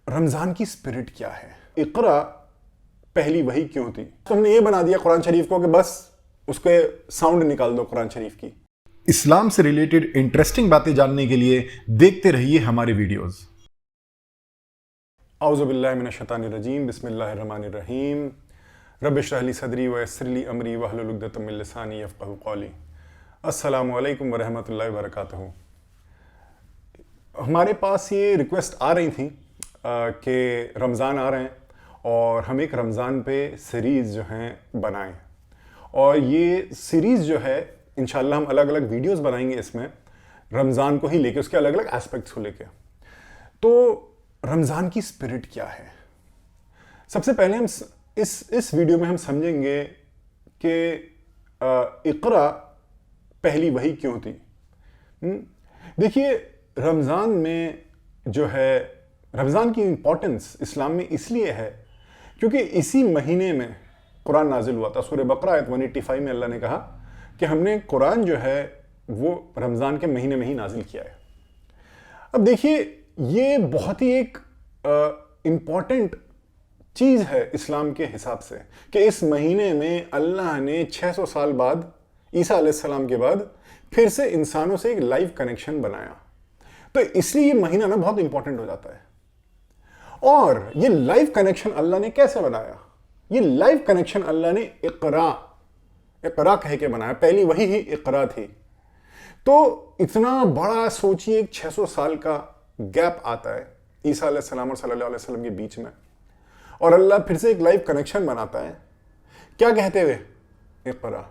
رمضان کی اسپرٹ کیا ہے؟ اقرا پہلی وحی کیوں تھی؟ تو ہم نے یہ بنا دیا قرآن شریف کو کہ بس اس کے ساؤنڈ نکال دو قرآن شریف کی۔ اسلام سے ریلیٹڈ انٹرسٹنگ باتیں جاننے کے لیے دیکھتے رہیے ہمارے ویڈیوز۔ اعوذ باللہ من الشیطان الرجیم، بسم اللہ الرحمن الرحیم۔ رب اشرح لی صدری ویسر لی امری واحلل عقدۃ من لسانی یفقہوا قولی۔ السلام علیکم ورحمۃ اللہ وبرکاتہ۔ ہمارے پاس یہ ریکویسٹ آ رہی تھی کہ رمضان آ رہے ہیں اور ہم ایک رمضان پہ سیریز جو ہیں بنائیں، اور یہ سیریز جو ہے انشاءاللہ ہم الگ الگ ویڈیوز بنائیں گے اس میں، رمضان کو ہی لے کے، اس کے الگ الگ ایسپیکٹس کو لے کے۔ تو رمضان کی اسپرٹ کیا ہے؟ سب سے پہلے ہم اس ویڈیو میں ہم سمجھیں گے کہ اقرا پہلی وحی کیوں تھی۔ دیکھیے، رمضان میں جو ہے، رمضان کی امپورٹنس اسلام میں اس لیے ہے کیونکہ اسی مہینے میں قرآن نازل ہوا تھا۔ سورہ بقرہ آیت 185 میں اللہ نے کہا کہ ہم نے قرآن جو ہے وہ رمضان کے مہینے میں ہی نازل کیا ہے۔ اب دیکھیے، یہ بہت ہی ایک امپورٹنٹ چیز ہے اسلام کے حساب سے کہ اس مہینے میں اللہ نے 600 سال بعد، عیسیٰ علیہ السلام کے بعد، پھر سے انسانوں سے ایک لائیو کنیکشن بنایا۔ تو اس لیے یہ مہینہ نا بہت امپورٹنٹ ہو جاتا ہے۔ اور یہ لائیو کنیکشن اللہ نے کیسے بنایا؟ یہ لائیو کنیکشن اللہ نے اقرا کہہ کے بنایا۔ پہلی وحی ہی اقرا تھی۔ تو اتنا بڑا سوچیے، ایک 600 سال کا گیپ آتا ہے عیسیٰ علیہ السلام اور صلی اللہ علیہ وسلم کے بیچ میں، اور اللہ پھر سے ایک لائیو کنیکشن بناتا ہے۔ کیا کہتے ہوئے؟ اقرا۔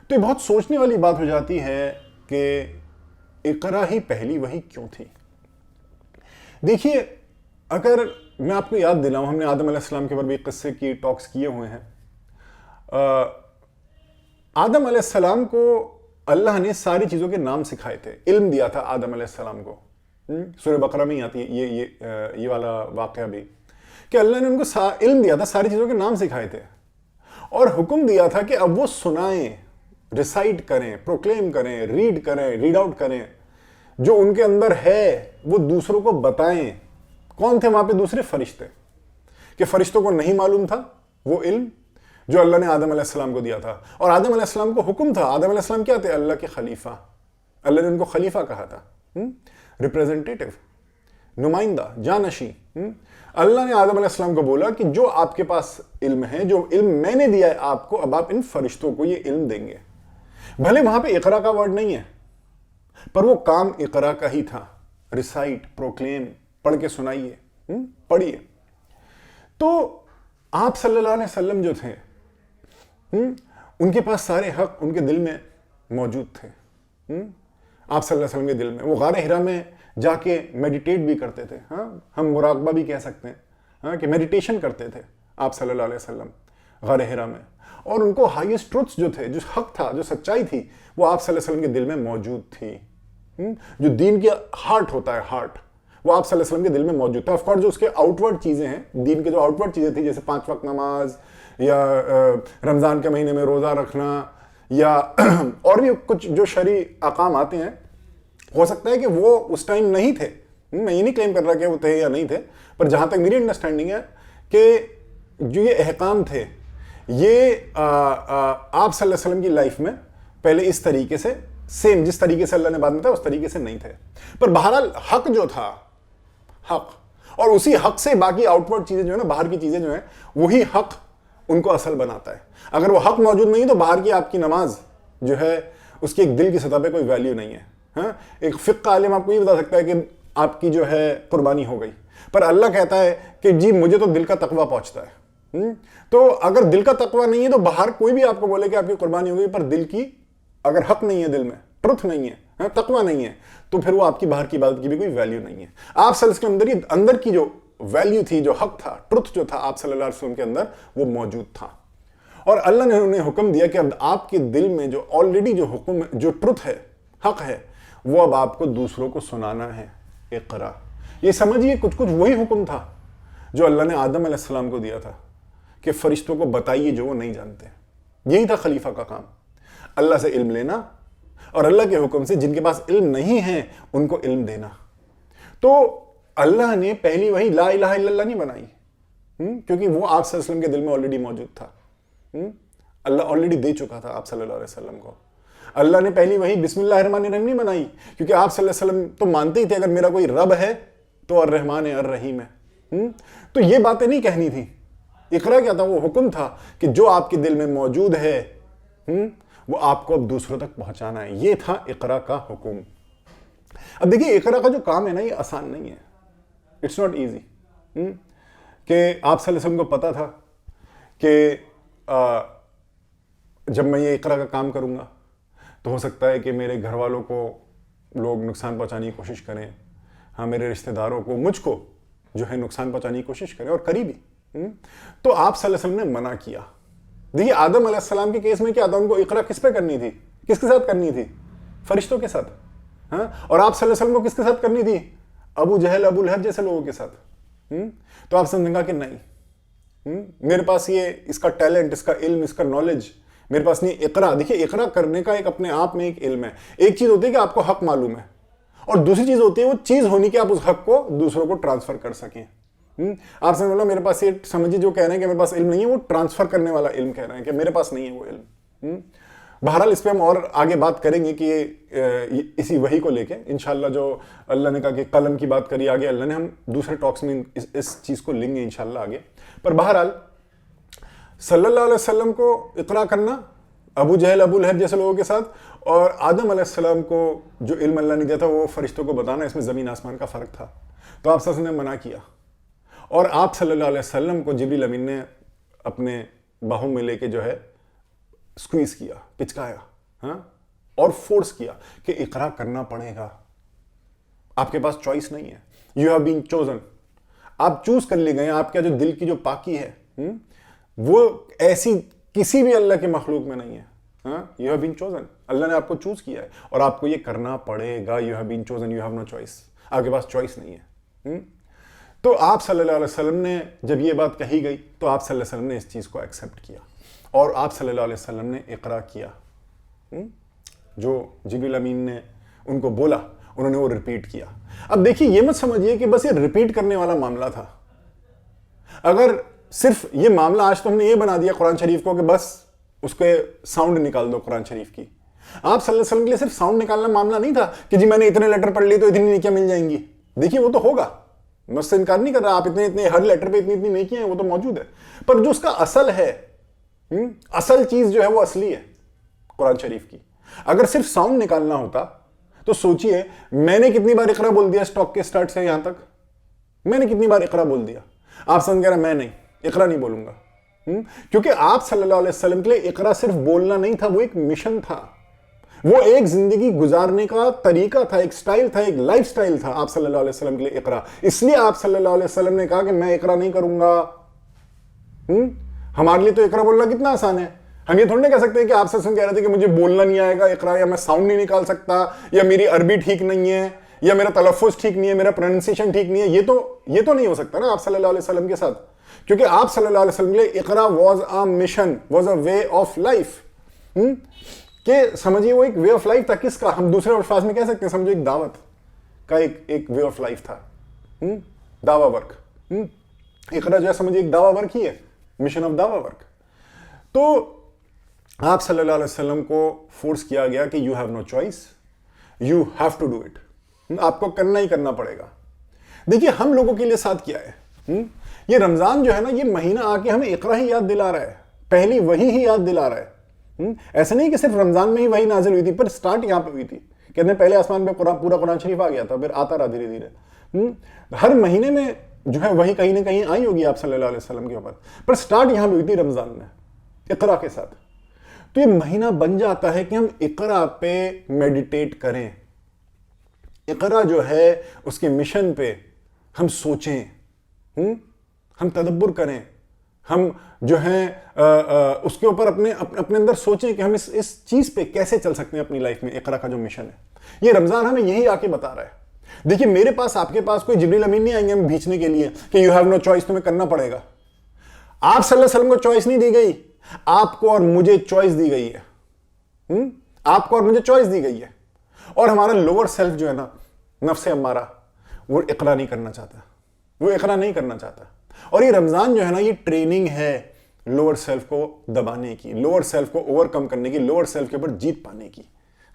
تو یہ بہت سوچنے والی بات ہو جاتی ہے کہ اقرا ہی پہلی وحی کیوں تھی؟ دیکھیے، اگر میں آپ کو یاد دلاؤں، ہم نے آدم علیہ السلام کے اوپر بھی قصے کی ٹاکس کیے ہوئے ہیں۔ آدم علیہ السلام کو اللہ نے ساری چیزوں کے نام سکھائے تھے، علم دیا تھا آدم علیہ السلام کو۔ سورہ بقرہ میں ہی آتی ہے یہ والا واقعہ بھی، کہ اللہ نے ان کو علم دیا تھا، ساری چیزوں کے نام سکھائے تھے، اور حکم دیا تھا کہ اب وہ سنائیں، ریسائٹ کریں، پروکلیم کریں، ریڈ آؤٹ کریں، جو ان کے اندر ہے وہ دوسروں کو بتائیں۔ کون تھے وہاں پہ؟ دوسرے فرشتے، کہ فرشتوں کو نہیں معلوم تھا وہ علم جو اللہ نے آدم علیہ السلام کو دیا تھا۔ اور آدم علیہ السلام کو حکم تھا، آدم علیہ السلام کیا تھے؟ اللہ کے خلیفہ۔ اللہ نے ان کو خلیفہ کہا تھا، ریپریزنٹیٹیو، نمائندہ، جانشی۔ اللہ نے آدم علیہ السلام کو بولا کہ جو آپ کے پاس علم ہے، جو علم میں نے دیا ہے آپ کو، اب آپ ان فرشتوں کو یہ علم دیں گے۔ بھلے وہاں پہ اقرا کا ورڈ نہیں ہے، پر وہ کام اقرا کا ہی تھا۔ ریسائٹ، پروکلیم، پڑھ کے سنائیے، پڑھیے۔ تو آپ صلی اللہ علیہ وسلم جو تھے، ان کے پاس سارے حق ان کے دل میں موجود تھے۔ آپ صلی اللہ علیہ وسلم کے دل میں، وہ غار حرا میں جا کے میڈیٹیٹ بھی کرتے تھے۔ ہم مراقبہ بھی کہہ سکتے ہیں کہ میڈیٹیشن کرتے تھے آپ صلی اللہ علیہ وسلم غار حرا میں، اور ان کو ہائیسٹ ٹروتس جو تھے، جو حق تھا، جو سچائی تھی، وہ آپ صلی اللہ علیہ وسلم کے دل میں موجود تھی۔ جو دین کے ہارٹ ہوتا ہے، ہارٹ، وہ آپ صلی اللہ علیہ وسلم کے دل میں موجود تھا۔ آف کورس جو اس کے آؤٹ ورڈ چیزیں ہیں، دین کے جو آؤٹ ورڈ چیزیں تھیں، جیسے 5 وقت نماز، یا رمضان کے مہینے میں روزہ رکھنا، یا اور بھی کچھ جو شرعی احکام آتے ہیں، ہو سکتا ہے کہ وہ اس ٹائم نہیں تھے۔ میں یہ نہیں کلیم کر رہا کہ وہ تھے یا نہیں تھے، پر جہاں تک میری انڈرسٹینڈنگ ہے کہ جو یہ احکام تھے، یہ آپ صلی اللہ علیہ وسلم کی لائف میں پہلے اس طریقے سے، سیم جس طریقے سے اللہ نے بعد میں تھا اس طریقے سے نہیں تھے۔ پر بہرحال حق جو تھا، حق، اور اسی حق سے باقی آؤٹ ورڈ چیزیں جو ہے نا، باہر کی چیزیں جو ہیں، وہی حق ان کو اصل بناتا ہے۔ اگر وہ حق موجود نہیں تو باہر کی آپ کی نماز جو ہے، اس کی ایک دل کی سطح پہ کوئی ویلیو نہیں ہے۔ ایک فقہ عالم آپ کو یہ بتا سکتا ہے کہ آپ کی جو ہے قربانی ہو گئی، پر اللہ کہتا ہے کہ جی مجھے تو دل کا تقویٰ پہنچتا ہے۔ تو اگر دل کا تقویٰ نہیں ہے تو باہر کوئی بھی آپ کو بولے کہ آپ کی قربانی ہو گئی، پر دل کی اگر حق نہیں ہے، دل میں ٹروتھ نہیں ہے، تقویٰ نہیں ہے، تو پھر وہ آپ کی باہر کی عبادت کی بھی کوئی ویلیو نہیں ہے۔ آپ صلی اللہ علیہ وسلم کے اندر کی جو ویلیو تھی، جو حق تھا، ٹروتھ جو تھا آپ صلی اللہ علیہ وسلم کے اندر، وہ موجود تھا۔ اور اللہ نے انہیں حکم دیا کہ اب آپ کے دل میں جو آلریڈی جو حکم، جو ٹروتھ ہے، حق ہے، وہ اب آپ کو دوسروں کو سنانا ہے۔ اقرا، یہ سمجھیے کچھ وہی حکم تھا جو اللہ نے آدم علیہ السلام کو دیا تھا کہ فرشتوں کو بتائیے جو وہ نہیں جانتے۔ یہی تھا خلیفہ کا کام، اللہ سے علم لینا، اور اللہ کے حکم سے جن کے پاس علم نہیں ہے ان کو علم دینا۔ تو اللہ نے پہلی وہی لا الہ الا اللہ نہیں بنائی، کیونکہ وہ آپ صلی اللہ علیہ وسلم کے دل میں آلریڈی موجود تھا. اللہ آلریڈی دے چکا تھا آپ صلی اللہ علیہ وسلم کو. اللہ نے پہلی وہی بسم اللہ الرحمن الرحیم نہیں بنائی، کیونکہ آپ صلی اللہ علیہ وسلم تو مانتے ہی تھے اگر میرا کوئی رب ہے تو الرحمن ہے الرحیم ہے. تو یہ باتیں نہیں کہنی تھی. اقرا کیا تھا؟ وہ حکم تھا کہ جو آپ کے دل میں موجود ہے وہ آپ کو اب دوسروں تک پہنچانا ہے. یہ تھا اقرا کا حکم. اب دیکھیے اقرا کا جو کام ہے نا یہ آسان نہیں ہے. It's not easy. کہ آپ صلی اللہ علیہ وسلم کو پتا تھا کہ جب میں یہ اقرا کا کام کروں گا تو ہو سکتا ہے کہ میرے گھر والوں کو لوگ نقصان پہنچانے کی کوشش کریں، ہاں میرے رشتہ داروں کو، مجھ کو جو ہے نقصان پہنچانے کی کوشش کریں، اور قریبی. تو آپ صلی اللہ علیہ وسلم نے منع کیا. دیکھیے آدم علیہ السلام کے کیس میں کیا تھا؟ ان کو اقرا کس پہ کرنی تھی؟ کس کے ساتھ کرنی تھی؟ فرشتوں کے ساتھ. ہاں، اور آپ صلی اللہ علیہ وسلم کو کس کے ساتھ کرنی تھی؟ ابو جہل، ابو لہب جیسے لوگوں کے ساتھ. تو آپ نے کہا کہ نہیں، میرے پاس یہ اس کا ٹیلنٹ، اس کا علم، اس کا نالج میرے پاس نہیں. اقرا، دیکھیے اقرا کرنے کا ایک اپنے آپ میں ایک علم ہے. ایک چیز ہوتی ہے کہ آپ کو حق معلوم ہے، اور دوسری چیز ہوتی ہے وہ چیز ہونی کہ آپ اس حق کو دوسروں کو ٹرانسفر کر سکیں. آپ سے بولا میرے پاس یہ سمجھیے جو کہہ رہے ہیں کہ میرے پاس علم نہیں ہے، وہ ٹرانسفر کرنے والا علم کہہ رہے ہیں کہ میرے پاس نہیں ہے وہ علم. بہرحال اس پہ ہم اور آگے بات کریں گے کہ اسی وحی کو لے کے انشاءاللہ جو اللہ نے کہا کہ قلم کی بات کری آگے اللہ نے، ہم دوسرے ٹاکس میں اس چیز کو لیں گے انشاءاللہ آگے. پر بہرحال صلی اللہ علیہ وسلم کو اقرا کرنا ابو جہل، ابو لہب جیسے لوگوں کے ساتھ، اور آدم علیہ السلام کو جو علم اللہ نے دیا تھا وہ فرشتوں کو بتانا، اس میں زمین آسمان کا فرق تھا. تو آپ صلی اللہ علیہ وسلم نے منع کیا، اور آپ صلی اللہ علیہ وسلم کو جبریل امین نے اپنے باہوں میں لے کے جو ہے سکویز کیا، پچکایا، ہاں، اور فورس کیا کہ اقرا کرنا پڑے گا. آپ کے پاس چوائس نہیں ہے. You have been chosen. آپ چوز کر لیے گئے. آپ کا جو دل کی جو پاکی ہے وہ ایسی کسی بھی اللہ کے مخلوق میں نہیں ہے. ہاں، یو ہیو بین چوزن. اللہ نے آپ کو چوز کیا ہے اور آپ کو یہ کرنا پڑے گا. You have been chosen, you have no choice. آپ کے پاس چوائس نہیں ہے. تو آپ صلی اللہ علیہ وسلم نے جب یہ بات کہی گئی تو آپ صلی اللہ علیہ وسلم نے اس چیز کو ایکسیپٹ کیا اور آپ صلی اللہ علیہ وسلم نے اقرا کیا. جو جبریل امین نے ان کو بولا انہوں نے وہ ریپیٹ کیا. اب دیکھیے یہ مت سمجھیے کہ بس یہ ریپیٹ کرنے والا معاملہ تھا. اگر صرف یہ معاملہ آج تو ہم نے یہ بنا دیا قرآن شریف کو کہ بس اس کے ساؤنڈ نکال دو قرآن شریف کی. آپ صلی اللہ علیہ وسلم کے لیے صرف ساؤنڈ نکالنا معاملہ نہیں تھا کہ جی میں نے اتنے لیٹر پڑھ لیے تو اتنی نیکیاں مل جائیں گی. دیکھیے وہ تو ہوگا، میں اس سے انکار نہیں کر رہا، آپ اتنے ہر لیٹر پہ اتنی نیکیاں ہیں وہ تو موجود ہے. پر جو اس کا اصل ہے، اصل چیز جو ہے وہ اصلی ہے قرآن شریف کی. اگر صرف ساؤنڈ نکالنا ہوتا تو سوچئے میں نے کتنی بار اقرا بول دیا سٹاک کے سٹارٹ سے یہاں تک. میں نے کتنی بار اقرا بول دیا. آپ سمجھ کہہ رہے ہیں میں نہیں اقرا نہیں بولوں گا، کیونکہ آپ صلی اللہ علیہ وسلم کے لیے اقرا صرف بولنا نہیں تھا، وہ ایک مشن تھا، وہ ایک زندگی گزارنے کا طریقہ تھا، ایک سٹائل تھا، ایک لائف سٹائل تھا آپ صلی اللہ علیہ وسلم کے لیے اقرا. اس لیے آپ صلی اللہ علیہ وسلم نے کہا کہ میں اقرا نہیں کروں گا. ہمارے لیے تو اقرا بولنا کتنا آسان ہے. ہم یہ تھوڑی نہیں کہہ سکتے کہ آپ سے کہہ رہے تھے کہ مجھے بولنا نہیں آئے گا اقرا، یا میں ساؤنڈ نہیں نکال سکتا، یا میری عربی ٹھیک نہیں ہے، یا میرا تلفظ ٹھیک نہیں ہے، میرا پروننسیشن ٹھیک نہیں ہے. یہ تو نہیں ہو سکتا نا آپ صلی اللہ علیہ وسلم کے ساتھ، کیونکہ آپ صلی اللہ علیہ وسلم کے لیے اقرا was a mission, was a way of life. کہ سمجھیے وہ ایک وے آف لائف تھا. کس کا؟ ہم دوسرے الفاظ میں کہہ سکتے ہیں سمجھو ایک دعوت کا ایک وے آف لائف تھا، دعوی ورک. اقرا جو ہے سمجھیے ایک دعوی ورک ہی ہے، مشن آف دعوی ورک. تو آپ صلی اللہ علیہ وسلم کو فورس کیا گیا کہ you have no choice, you have to do it. آپ کو کرنا ہی کرنا پڑے گا. دیکھیے ہم لوگوں کے لیے ساتھ کیا ہے، یہ رمضان جو ہے نا یہ مہینہ آ کے ہمیں اقرا ہی یاد دلا رہا ہے، پہلی وحی ہی یاد دلا رہا ہے. ایسا نہیں کہ صرف رمضان میں ہی وحی نازل ہوئی تھی، پر سٹارٹ یہاں پہ ہوئی تھی. کہتے ہیں پہلے آسمان پہ پورا قرآن شریف آ گیا تھا، پھر آتا رہا دھیرے دھیرے. ہر مہینے میں جو ہے وحی کہیں نہ کہیں آئی ہوگی آپ صلی اللہ علیہ وسلم کے اوپر، پر سٹارٹ یہاں پہ ہوئی تھی رمضان میں اقرا کے ساتھ. تو یہ مہینہ بن جاتا ہے کہ ہم اقرا پہ میڈیٹیٹ کریں، اقرا جو ہے اس کے مشن پہ ہم سوچیں، ہم تدبر کریں، ہم جو ہیں اس کے اوپر اپنے اندر سوچیں کہ ہم اس چیز پہ کیسے چل سکتے ہیں اپنی لائف میں. اقرا کا جو مشن ہے یہ رمضان ہمیں یہی آ کے بتا رہا ہے. دیکھیے میرے پاس آپ کے پاس کوئی جبریل امین نہیں آئیں گے ہمیں بھیجنے کے لیے کہ یو ہیو نو چوائس، تمہیں کرنا پڑے گا. آپ صلی اللہ علیہ وسلم کو چوائس نہیں دی گئی، آپ کو اور مجھے چوائس دی گئی ہے. آپ کو اور مجھے چوائس دی گئی ہے. اور ہمارا لوور سیلف جو ہے نا، نفس امارہ، وہ اقرا نہیں کرنا چاہتا، وہ اقرا نہیں کرنا چاہتا. اور یہ رمضان جو ہے نا یہ ٹریننگ ہے لوور سیلف کو دبانے کی، لوور سیلف کو اوور کم کرنے کی، لوور سیلف کے اوپر جیت پانے کی.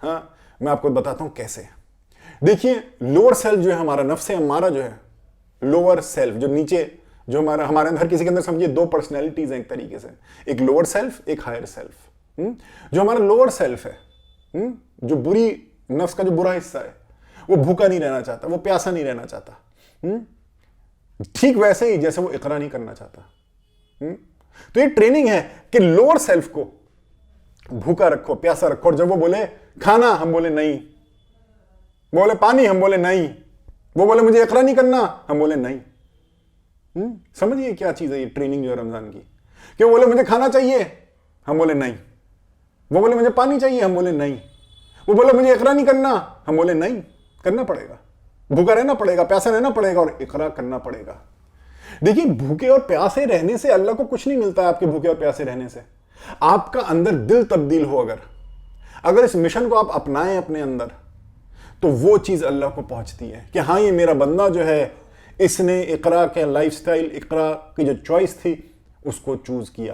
ہاں میں آپ کو بتاتا ہوں کیسے. دیکھیے لوور سیلف جو ہے ہمارا نفس ہمارا جو ہے، لوور سیلف جو نیچے جو ہمارے اندر کسی کے اندر سمجھیے دو پرسنالٹیز ہیں ایک طریقے سے، ایک لوور سیلف ایک ہائر سیلف. جو ہمارا لوور سیلف ہے، جو بری نفس کا جو برا حصہ ہے، وہ بھوکا نہیں رہنا چاہتا، وہ پیاسا نہیں رہنا چاہتا، ٹھیک ویسے ہی جیسے وہ اقرا نہیں کرنا چاہتا. تو یہ ٹریننگ ہے کہ لوور سیلف کو بھوکا رکھو، پیاسا رکھو، اور جب وہ بولے کھانا ہم بولے نہیں، بولے پانی ہم بولے نہیں، وہ بولے مجھے اقرا نہیں کرنا ہم بولے نہیں. سمجھئے کیا چیز ہے یہ ٹریننگ جو ہے رمضان کی، کہ وہ بولے مجھے کھانا چاہیے ہم بولے نہیں، وہ بولے مجھے پانی چاہیے ہم بولے نہیں، وہ بولے مجھے اقرا نہیں کرنا ہم بولے نہیں. کرنا پڑے گا، بھوکا رہنا پڑے گا، پیاسا رہنا پڑے گا اور اقرا کرنا پڑے گا. دیکھیے بھوکے اور پیاسے رہنے سے اللہ کو کچھ نہیں ملتا ہے. آپ کے بھوکے اور پیاسے رہنے سے آپ کا اندر دل تبدیل ہو، اگر اس مشن کو آپ اپنائیں اپنے اندر، تو وہ چیز اللہ کو پہنچتی ہے کہ ہاں یہ میرا بندہ جو ہے اس نے اقرا کے لائف سٹائل، اقرا کی جو چوائس تھی اس کو چوز کیا.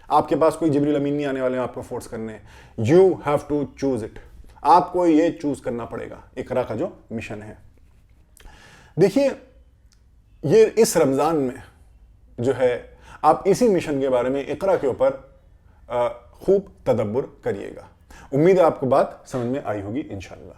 آپ کے پاس کوئی جبریل امین نہیں آنے والے ہیں آپ کو فورس کرنے. You have to choose it. آپ کو یہ چوز کرنا پڑے گا اقرا کا جو مشن ہے. دیکھیے یہ اس رمضان میں جو ہے آپ اسی مشن کے بارے میں اقرا کے اوپر خوب تدبر کریے گا. امید ہے آپ کو بات سمجھ میں آئی ہوگی انشاءاللہ.